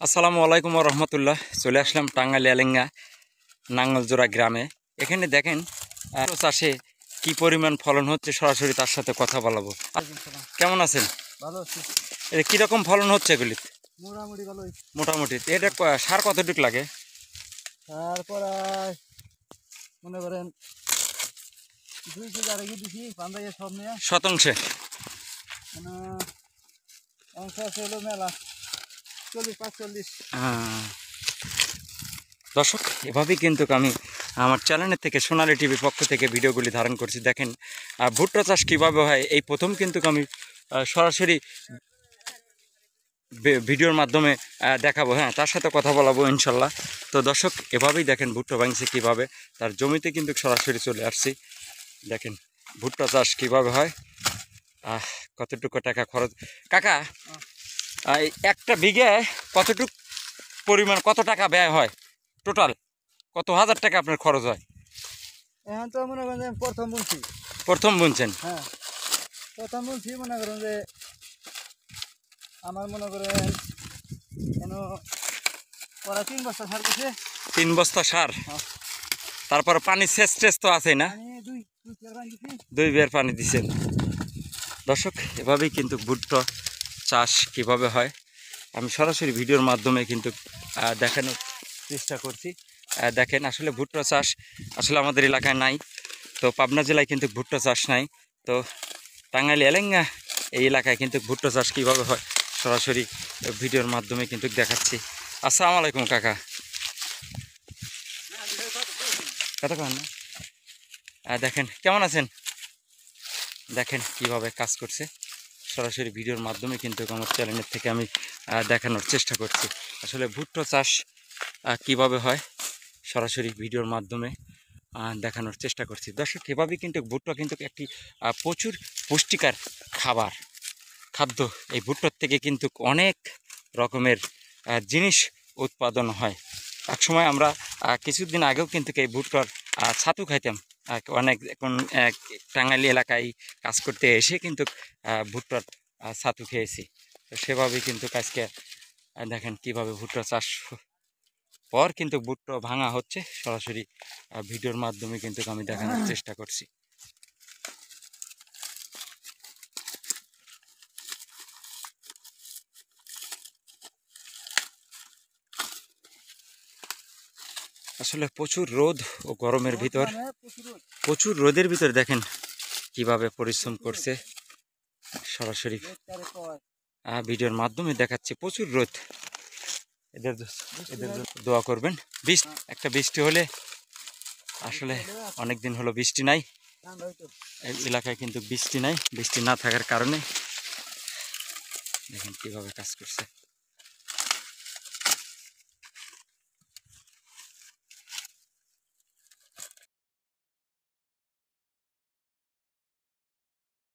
আসসালামু আলাইকুম রহমতুল্লাহ। চলে আসলাম টাঙ্গাইল এলেঙ্গা নাঙ্গলজোড়া গ্রামে। এখানে দেখেন চাষে কি পরিমাণ ফলন হচ্ছে, সরাসরি তার সাথে কথা বলাবো। কেমন আছেন? ভালো আছি। এটা কিরকম ফলন হচ্ছে এগুলি? মোটামুটি ভালোই। মোটামুটি। এটা সার কতটুকু লাগে? তারপর মনে করেন 2 কেজি দিছি পান্দাইয়া সব নিয়ে শতাংশে মানে অংশ আছে হলো মেলা 40-45। দর্শক, এভাবেই কিন্তু আমি আমার চ্যানেলের থেকে সোনালী টিভির পক্ষ থেকে ভিডিওগুলি ধারণ করছি। দেখেন ভুট্টা চাষ কীভাবে হয় এই প্রথম কিন্তু আমি সরাসরি ভিডিওর মাধ্যমে দেখাবো। হ্যাঁ, তার সাথে কথা বলাবো ইনশাল্লাহ। তো দর্শক, এভাবেই দেখেন ভুট্টা ভাঙছে কীভাবে, তার জমিতে কিন্তু সরাসরি চলে আসছি। দেখেন ভুট্টা চাষ কীভাবে হয়, কতটুকু টাকা খরচ। কাকা, একটা বিঘায় কতটুকু পরিমাণ, কত টাকা ব্যয় হয় টোটাল? কত হাজার টাকা আপনার খরচ হয়? এখন তো মনে করেন যে প্রথম বুনছি। প্রথম বুনছেন? হ্যাঁ, প্রথম বুনছি। মনে করেন যে আমার মনে করেন কেন ওরা 3 বস্তা সার দিছে। 3 বস্তা সার? হ্যাঁ। তারপর পানি সেচ টেচ তো আছে না? আমি 2 বের দিছি। 2 বের পানি দিছেন। দর্শক, এভাবেই কিন্তু ভুট্টা চাষ কিভাবে হয় আমি সরাসরি ভিডিওর মাধ্যমে কিন্তু দেখানোর চেষ্টা করছি। দেখেন, আসলে ভুট্টা চাষ আসলে আমাদের এলাকায় নাই। তো পাবনা জেলায় কিন্তু ভুট্টা চাষ নাই। তো টাঙ্গাইল এলেঙ্গা এই এলাকায় কিন্তু ভুট্টা চাষ কীভাবে হয় সরাসরি ভিডিওর মাধ্যমে কিন্তু দেখাচ্ছি। আসসালামু আলাইকুম কাকা। কতক্ষণ না? দেখেন কেমন আছেন? দেখেন কিভাবে কাজ করছে, সরাসরি ভিডিওর মাধ্যমে কিন্তু আমার চ্যানেলের থেকে আমি দেখানোর চেষ্টা করছি। আসলে ভুট্টা চাষ কিভাবে হয় সরাসরি ভিডিওর মাধ্যমে দেখানোর চেষ্টা করছি। দর্শক, এভাবেই কিন্তু ভুট্টা কিন্তু একটি প্রচুর পুষ্টিকর খাদ্য। এই ভুট্টার থেকে কিন্তু অনেক রকমের জিনিস উৎপাদন হয়। একসময় আমরা কিছুদিন আগেও কিন্তু এই ভুট্টার ছাতু খাইতাম। অনেক এখন টাঙ্গাইল এলাকায় কাজ করতে এসে কিন্তু ভুট্টার ছাতু খেয়েছি। তো সেভাবেই কিন্তু আজকে দেখেন কিভাবে ভুট্টা চাষ পর কিন্তু ভুট্টা ভাঙা হচ্ছে, সরাসরি ভিডিওর মাধ্যমে কিন্তু আমি দেখানোর চেষ্টা করছি। আসলে প্রচুর রোদ ও গরমের ভিতর, প্রচুর রোদের ভিতর দেখেন কিভাবে পরিশ্রম করছে, সরাসরি ভিডিওর মাধ্যমে দেখাচ্ছি। প্রচুর রোদ, এদের দোয়া করবেন। একটা বৃষ্টি হলে, আসলে অনেক দিন হলো বৃষ্টি নাই এই এলাকায়, কিন্তু বৃষ্টি নাই। বৃষ্টি না থাকার কারণে দেখেন কিভাবে কাজ করছে।